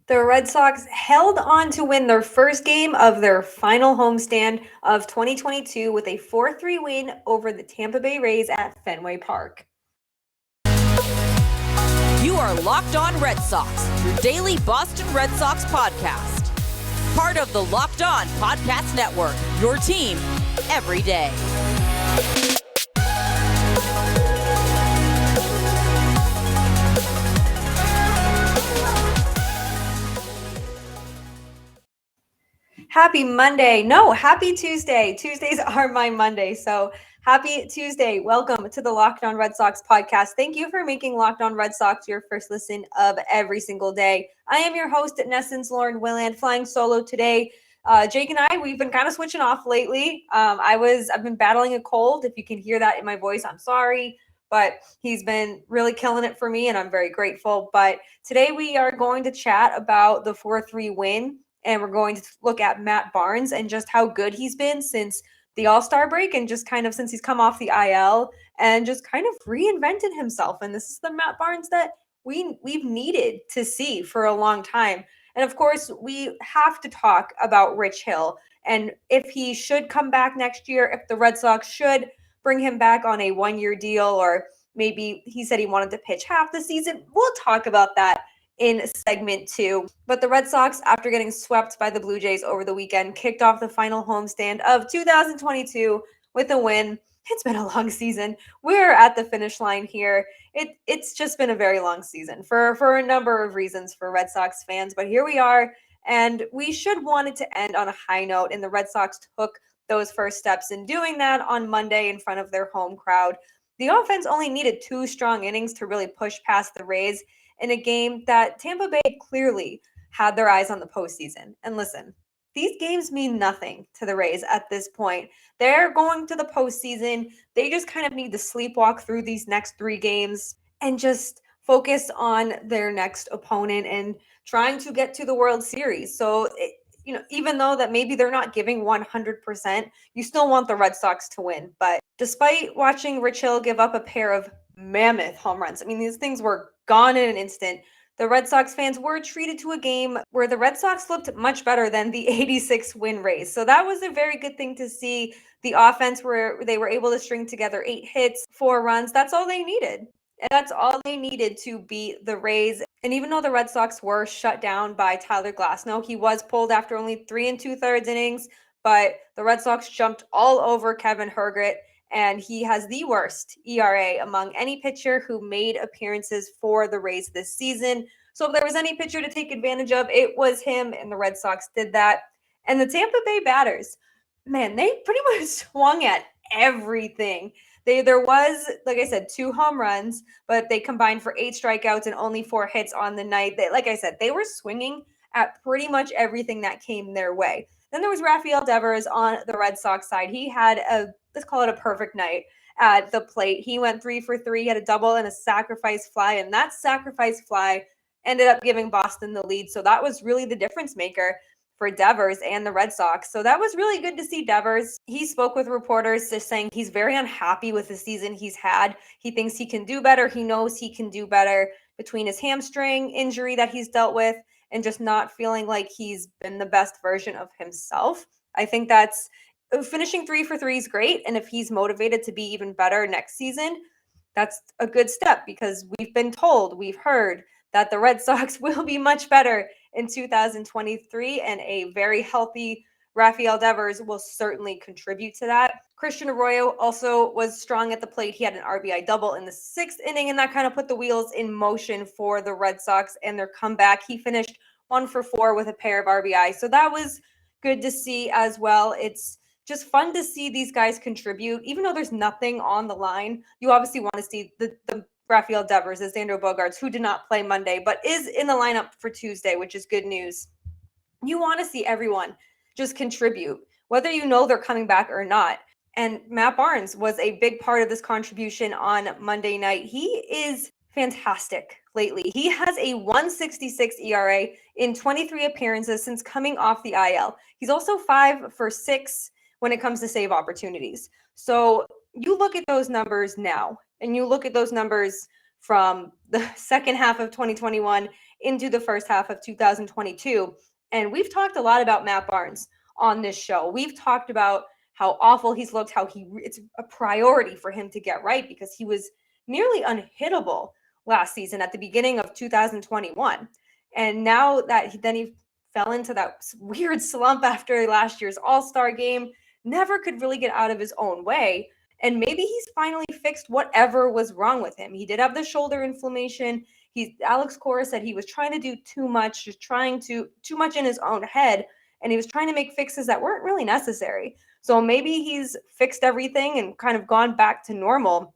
The Red Sox held on to win their first game of their final homestand of 2022 with a 4-3 win over the Tampa Bay Rays at Fenway Park. You are Locked On Red Sox, your daily Boston Red Sox podcast. Part of the Locked On Podcast Network, your team every day. Happy Monday. No, happy Tuesday. Tuesdays are my Monday. So happy Tuesday. Welcome to the Locked On Red Sox podcast. Thank you for making Locked On Red Sox your first listen of every single day. I am your host at NESN's Lauren Willand, flying solo today. Jake and I, we've been kind of switching off lately. I've been battling a cold. If you can hear that in my voice, I'm sorry. But he's been really killing it for me, and I'm very grateful. But today we are going to chat about the 4-3 win, and we're going to look at Matt Barnes and just how good he's been since the All-Star break and just kind of since he's come off the IL and just kind of reinvented himself. And this is the Matt Barnes that we've needed to see for a long time. And of course, we have to talk about Rich Hill and if he should come back next year, if the Red Sox should bring him back on a one-year deal, or maybe he said he wanted to pitch half the season. We'll talk about that in segment 2. But the Red Sox, after getting swept by the Blue Jays over the weekend, kicked off the final homestand of 2022 with a win. It's been a long season. We're at the finish line here. It's just been a very long season for a number of reasons for Red Sox fans. But here we are, and we should want it to end on a high note. And the Red Sox took those first steps in doing that on Monday in front of their home crowd. The offense only needed 2 strong innings to really push past the Rays in a game that Tampa Bay clearly had their eyes on the postseason. And listen, these games mean nothing to the Rays at this point. They're going to the postseason. They just kind of need to sleepwalk through these next 3 games and just focus on their next opponent and trying to get to the World Series. So, even though that maybe they're not giving 100%, you still want the Red Sox to win. But despite watching Rich Hill give up a pair of mammoth home runs, I mean, these things were gone in an instant. The Red Sox fans were treated to a game where the Red Sox looked much better than the 86 win Rays. So that was a very good thing to see. The offense where they were able to string together 8 hits, 4 runs. That's all they needed. And that's all they needed to beat the Rays. And even though the Red Sox were shut down by Tyler Glasnow, he was pulled after only 3 2/3 innings, but the Red Sox jumped all over Kevin Hergert, and he has the worst ERA among any pitcher who made appearances for the Rays this season. So if there was any pitcher to take advantage of, it was him, and the Red Sox did that. And the Tampa Bay batters, man, they pretty much swung at everything. There was, like I said, 2 home runs, but they combined for 8 strikeouts and only 4 hits on the night. Like I said, they were swinging at pretty much everything that came their way. Then there was Rafael Devers on the Red Sox side. He had let's call it a perfect night at the plate. He went 3 for 3. He had a double and a sacrifice fly, and that sacrifice fly ended up giving Boston the lead. So that was really the difference maker for Devers and the Red Sox. So that was really good to see Devers. He spoke with reporters just saying he's very unhappy with the season he's had. He thinks he can do better. He knows he can do better between his hamstring injury that he's dealt with and just not feeling like he's been the best version of himself. I think that's finishing 3 for 3 is great. And if he's motivated to be even better next season, that's a good step because we've heard that the Red Sox will be much better in 2023, and a very healthy Rafael Devers will certainly contribute to that. Christian Arroyo also was strong at the plate. He had an RBI double in the 6th inning, and that kind of put the wheels in motion for the Red Sox and their comeback. He finished 1 for 4 with a pair of RBI, so that was good to see as well. It's just fun to see these guys contribute, even though there's nothing on the line. You obviously want to see the Rafael Devers, as Xander Bogaerts, who did not play Monday, but is in the lineup for Tuesday, which is good news. You want to see everyone just contribute, whether you know they're coming back or not. And Matt Barnes was a big part of this contribution on Monday night. He is fantastic lately. He has a 1.66 ERA in 23 appearances since coming off the IL. He's also 5 for 6 when it comes to save opportunities. So you look at those numbers now, and you look at those numbers from the second half of 2021 into the first half of 2022. And we've talked a lot about Matt Barnes on this show. We've talked about how awful he's looked, how it's a priority for him to get right because he was nearly unhittable last season at the beginning of 2021. And now that he fell into that weird slump after last year's All-Star game, never could really get out of his own way. And maybe he's finally fixed whatever was wrong with him. He did have the shoulder inflammation. Alex Cora said he was trying to do too much, too much in his own head, and he was trying to make fixes that weren't really necessary. So maybe he's fixed everything and kind of gone back to normal.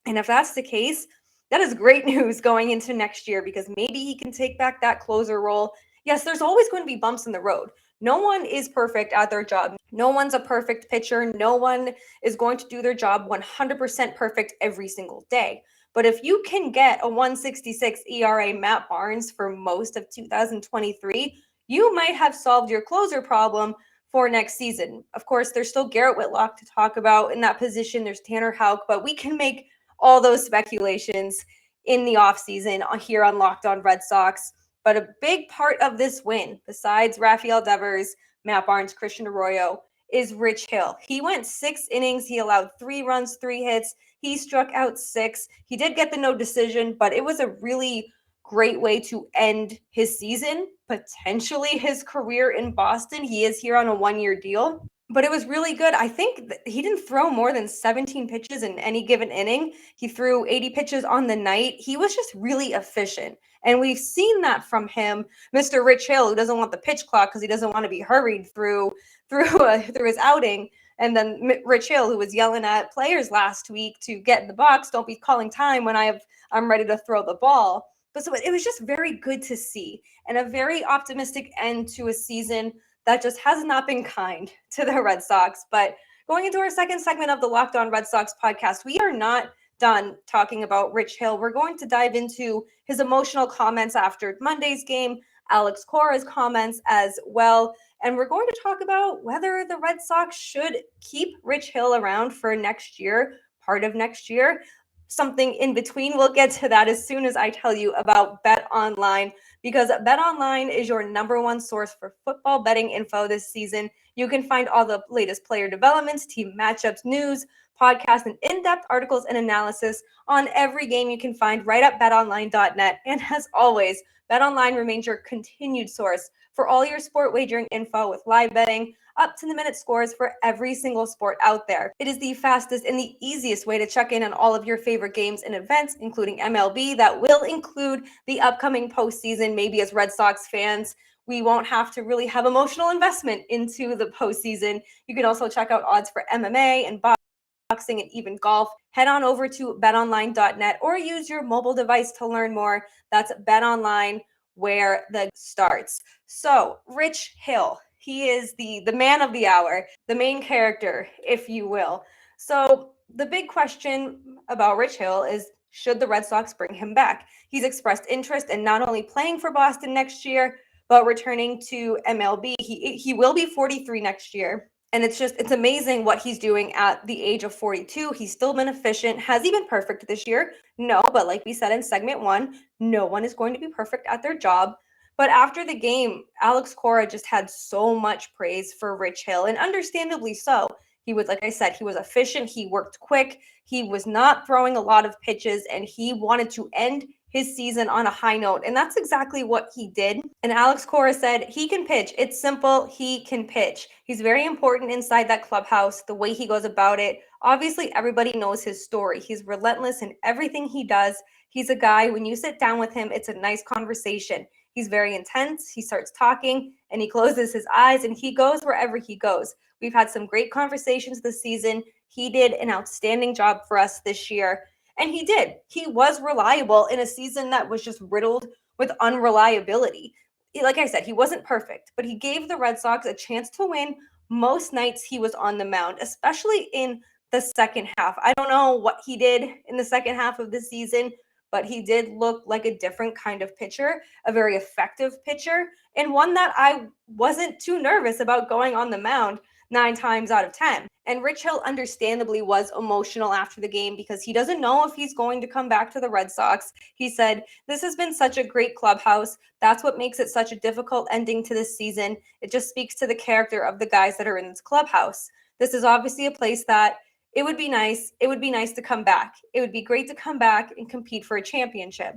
And if that's the case, that is great news going into next year because maybe he can take back that closer role. Yes, there's always going to be bumps in the road. No one is perfect at their job. No one's a perfect pitcher. No one is going to do their job 100% perfect every single day. But if you can get a 1.66 ERA Matt Barnes for most of 2023, you might have solved your closer problem for next season. Of course, there's still Garrett Whitlock to talk about in that position. There's Tanner Houck, but we can make all those speculations in the offseason here on Locked On Red Sox. But a big part of this win, besides Rafael Devers, Matt Barnes, Christian Arroyo, is Rich Hill. He went 6 innings. He allowed 3 runs, 3 hits. He struck out 6. He did get the no decision, but it was a really great way to end his season, potentially his career in Boston. He is here on a 1-year deal. But it was really good. I think he didn't throw more than 17 pitches in any given inning. He threw 80 pitches on the night. He was just really efficient. And we've seen that from him, Mr. Rich Hill, who doesn't want the pitch clock because he doesn't want to be hurried through his outing. And then Rich Hill, who was yelling at players last week to get in the box, don't be calling time when I'm ready to throw the ball. But so it was just very good to see and a very optimistic end to a season that just has not been kind to the Red Sox. But going into our second segment of the Locked On Red Sox podcast, we are not done talking about Rich Hill. We're going to dive into his emotional comments after Monday's game, Alex Cora's comments as well. And we're going to talk about whether the Red Sox should keep Rich Hill around for next year, part of next year, something in between. We'll get to that as soon as I tell you about BetOnline, because BetOnline is your #1 source for football betting info this season. You can find all the latest player developments, team matchups, news, podcasts, and in-depth articles and analysis on every game you can find right at betonline.net. And as always, BetOnline remains your continued source for all your sport wagering info with live betting, up-to-the-minute scores for every single sport out there. It is the fastest and the easiest way to check in on all of your favorite games and events, including MLB, that will include the upcoming postseason. Maybe as Red Sox fans, we won't have to really have emotional investment into the postseason. You can also check out odds for MMA and boxing and even golf. Head on over to betonline.net or use your mobile device to learn more. That's BetOnline, where the starts. So Rich Hill, he is the man of the hour, the main character, if you will. So the big question about Rich Hill is, should the Red Sox bring him back? He's expressed interest in not only playing for Boston next year, but returning to MLB. He will be 43 next year. And it's amazing what he's doing at the age of 42. He's still been efficient. Has he been perfect this year? No, but like we said in segment 1, no one is going to be perfect at their job. But after the game, Alex Cora just had so much praise for Rich Hill, and understandably so. He was, like I said, he was efficient. He worked quick. He was not throwing a lot of pitches, and he wanted to end his season on a high note. And that's exactly what he did. And Alex Cora said, he can pitch. It's simple. He can pitch. He's very important inside that clubhouse, the way he goes about it. Obviously, everybody knows his story. He's relentless in everything he does. He's a guy, when you sit down with him, it's a nice conversation. He's very intense. He starts talking and he closes his eyes and he goes wherever he goes. We've had some great conversations this season. He did an outstanding job for us this year. And he did. He was reliable in a season that was just riddled with unreliability. Like I said, he wasn't perfect, but he gave the Red Sox a chance to win most nights he was on the mound, especially in the second half. I don't know what he did in the second half of the season, but he did look like a different kind of pitcher, a very effective pitcher, and one that I wasn't too nervous about going on the mound. 9 times out of 10. And Rich Hill understandably was emotional after the game because he doesn't know if he's going to come back to the Red Sox. He said, "This has been such a great clubhouse. That's what makes it such a difficult ending to this season. It just speaks to the character of the guys that are in this clubhouse. This is obviously a place that it would be nice to come back. It would be great to come back and compete for a championship."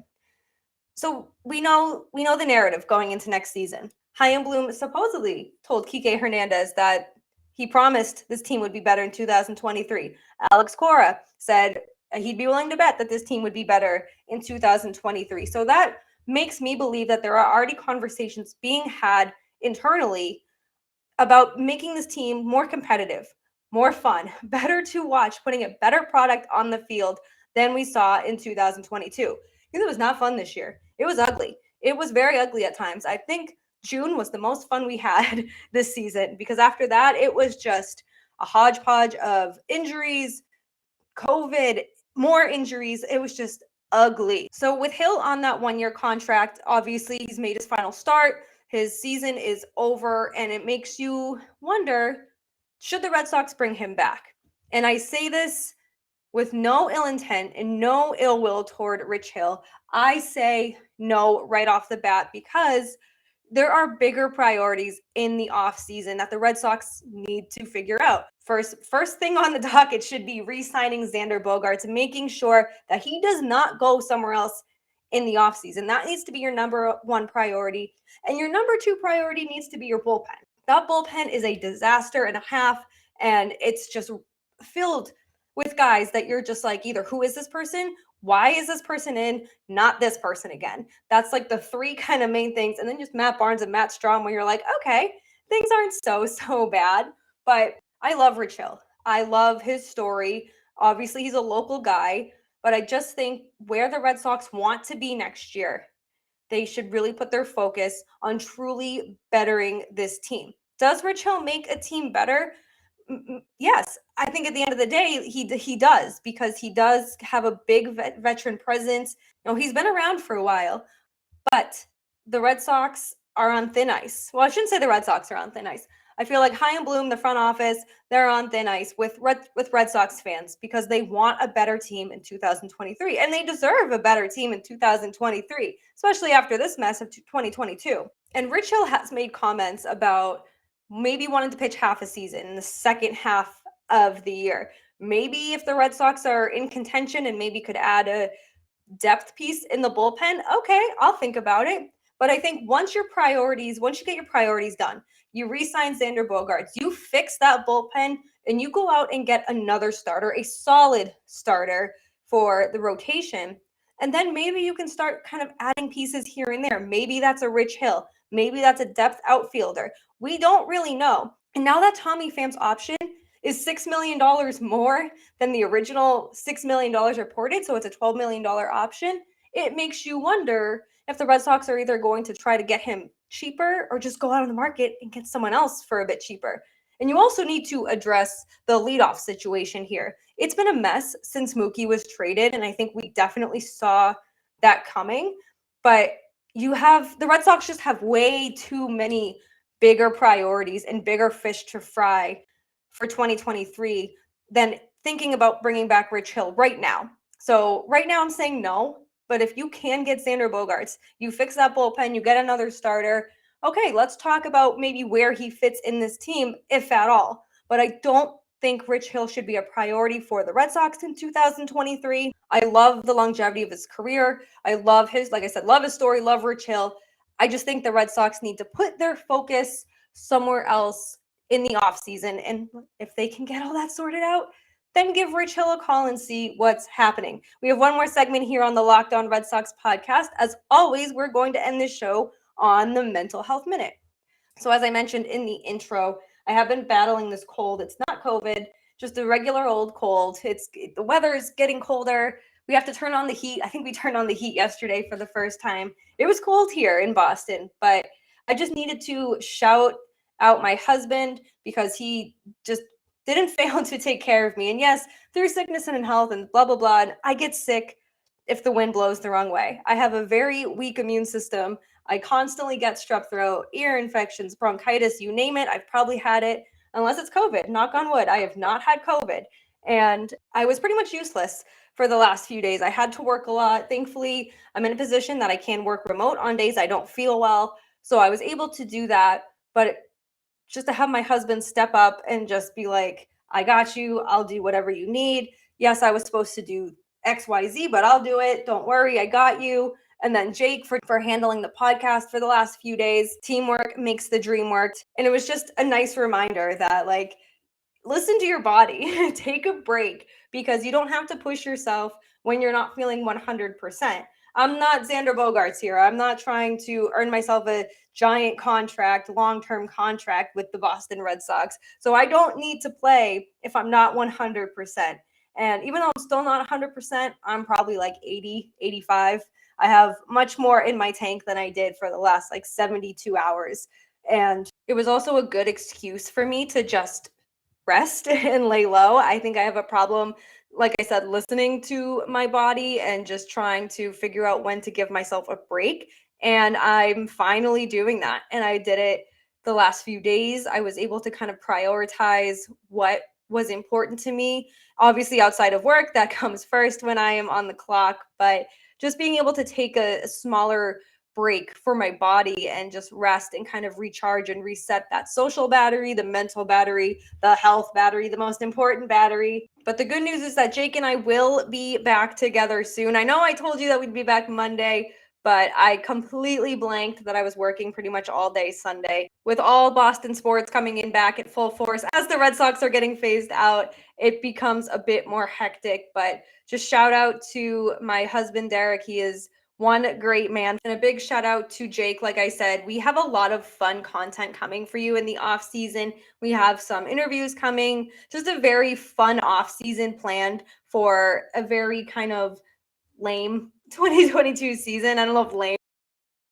So we know the narrative going into next season. Chaim Bloom supposedly told Kike Hernandez that he promised this team would be better in 2023. Alex Cora said he'd be willing to bet that this team would be better in 2023. So that makes me believe that there are already conversations being had internally about making this team more competitive, more fun, better to watch, putting a better product on the field than we saw in 2022. Because it was not fun this year. It was ugly. It was very ugly at times. I think June was the most fun we had this season because after that, it was just a hodgepodge of injuries, COVID, more injuries. It was just ugly. So with Hill on that 1-year contract, obviously he's made his final start. His season is over, and it makes you wonder, should the Red Sox bring him back? And I say this with no ill intent and no ill will toward Rich Hill. I say no right off the bat because there are bigger priorities in the offseason that the Red Sox need to figure out. First thing on the docket should be re-signing Xander Bogaerts, making sure that he does not go somewhere else in the offseason. That needs to be your number one priority. And your number two priority needs to be your bullpen. That bullpen is a disaster and a half, and it's just filled with guys that you're just like, either who is this person? Why is this person in? Not this person again. That's like the three kind of main things. And then just Matt Barnes and Matt Strahm, where you're like, okay, things aren't so bad. But I love Rich Hill. I love his story. Obviously, he's a local guy. But I just think where the Red Sox want to be next year, they should really put their focus on truly bettering this team. Does Rich Hill make a team better? Yes, I think at the end of the day, he does, because he does have a big veteran presence. You know, he's been around for a while, but the Red Sox are on thin ice. Well, I shouldn't say the Red Sox are on thin ice. I feel like Chaim Bloom, the front office, they're on thin ice with Red Sox fans because they want a better team in 2023, and they deserve a better team in 2023, especially after this mess of 2022. And Rich Hill has made comments about maybe wanting to pitch half a season in the second half of the year. Maybe if the Red Sox are in contention and maybe could add a depth piece in the bullpen, okay, I'll think about it. But I think once you get your priorities done, you re-sign Xander Bogaerts, you fix that bullpen, and you go out and get another starter, a solid starter for the rotation. And then maybe you can start kind of adding pieces here and there. Maybe that's a Rich Hill. Maybe that's a depth outfielder. We don't really know. And now that Tommy Pham's option is $6 million more than the original $6 million reported, so it's a $12 million option, it makes you wonder if the Red Sox are either going to try to get him cheaper or just go out on the market and get someone else for a bit cheaper. And you also need to address the leadoff situation here. It's been a mess since Mookie was traded, and I think we definitely saw that coming. But the Red Sox just have way too many bigger priorities and bigger fish to fry for 2023 than thinking about bringing back Rich Hill right now. So right now I'm saying no, but if you can get Xander Bogaerts, you fix that bullpen, you get another starter, okay, let's talk about maybe where he fits in this team, if at all. But I don't think Rich Hill should be a priority for the Red Sox in 2023. I love the longevity of his career. I love like I said, love his story, love Rich Hill. I just think the Red Sox need to put their focus somewhere else in the offseason. And if they can get all that sorted out, then give Rich Hill a call and see what's happening. We have one more segment here on the Locked On Red Sox podcast. As always, we're going to end this show on the Mental Health Minute. So as I mentioned in the intro, I have been battling this cold. It's not COVID, just a regular old cold. The weather is getting colder. We have to turn on the heat. I think we turned on the heat yesterday for the first time. It was cold here in Boston, but I just needed to shout out my husband because he just didn't fail to take care of me. And yes, through sickness and health and blah, blah, blah, I get sick if the wind blows the wrong way. I have a very weak immune system. I constantly get strep throat, ear infections, bronchitis, you name it. I've probably had it. unless it's COVID. Knock on wood, I have not had COVID. And I was pretty much useless for the last few days. I had to work a lot. Thankfully, I'm in a position that I can work remote on days I don't feel well. So I was able to do that. But just to have my husband step up and just be like, I got you. I'll do whatever you need. Yes, I was supposed to do XYZ, but I'll do it. Don't worry, I got you. And then Jake for handling the podcast for the last few days. Teamwork makes the dream work. And it was just a nice reminder that, like, listen to your body. Take a break, because you don't have to push yourself when you're not feeling 100%. I'm not Xander Bogaerts here. I'm not trying to earn myself a giant contract, long-term contract with the Boston Red Sox. So I don't need to play if I'm not 100%. And even though I'm still not 100%, I'm probably like 80, 85. I have much more in my tank than I did for the last like 72 hours. And it was also a good excuse for me to just rest and lay low. I think I have a problem, like I said, listening to my body and just trying to figure out when to give myself a break. And I'm finally doing that. And I did it the last few days. I was able to kind of prioritize what was important to me. Obviously, outside of work, that comes first when I am on the clock. But just being able to take a smaller break for my body and just rest and kind of recharge and reset that social battery, the mental battery, the health battery, the most important battery. But the good news is that Jake and I will be back together soon. I know I told you that we'd be back Monday, but I completely blanked that I was working pretty much all day Sunday. With all Boston sports coming in back at full force, as the Red Sox are getting phased out, it becomes a bit more hectic. But just shout out to my husband, Derek. He is one great man. And a big shout out to Jake. Like I said, we have a lot of fun content coming for you in the off season. We have some interviews coming, just a very fun off season planned for a very kind of lame 2022 season. I don't know if lame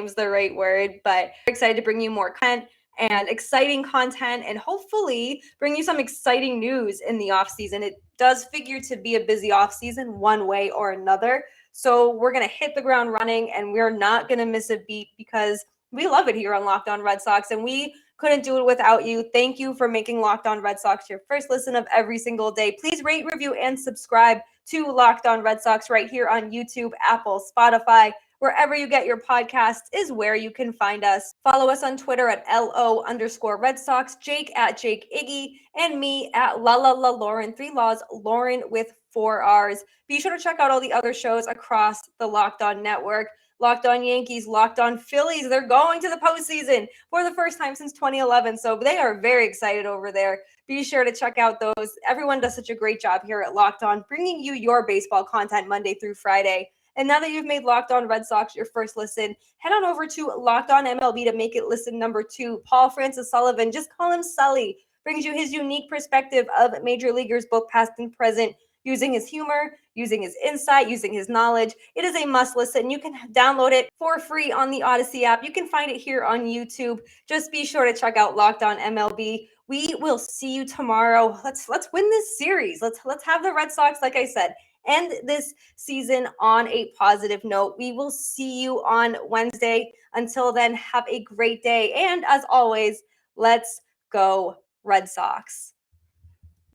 is the right word, but we're excited to bring you more content and exciting content, and hopefully bring you some exciting news in the off season. It does figure to be a busy off season one way or another. So we're going to hit the ground running, and we're not going to miss a beat, because we love it here on Locked On Red Sox, and we couldn't do it without you. Thank you for making Locked On Red Sox your first listen of every single day. Please rate, review, and subscribe to Locked On Red Sox right here on YouTube, Apple, Spotify. Wherever you get your podcasts is where you can find us. Follow us on Twitter at LO_Red Sox, Jake at Jake Iggy, and me at Lauren, 3 Laws, Lauren with 4 R's. Be sure to check out all the other shows across the Locked On Network. Locked On Yankees, Locked On Phillies. They're going to the postseason for the first time since 2011. So they are very excited over there. Be sure to check out those. Everyone does such a great job here at Locked On, bringing you your baseball content Monday through Friday. And now that you've made Locked On Red Sox your first listen, head on over to Locked On MLB to make it listen number 2. Paul Francis Sullivan, just call him Sully, brings you his unique perspective of major leaguers, both past and present, using his humor, using his insight, using his knowledge. It is a must listen. You can download it for free on the Odyssey app. You can find it here on YouTube. Just be sure to check out Locked On MLB. We will see you tomorrow. Let's win this series. Let's have the Red Sox, like I said, end this season on a positive note. We will see you on Wednesday. Until then, have a great day. And as always, let's go Red Sox.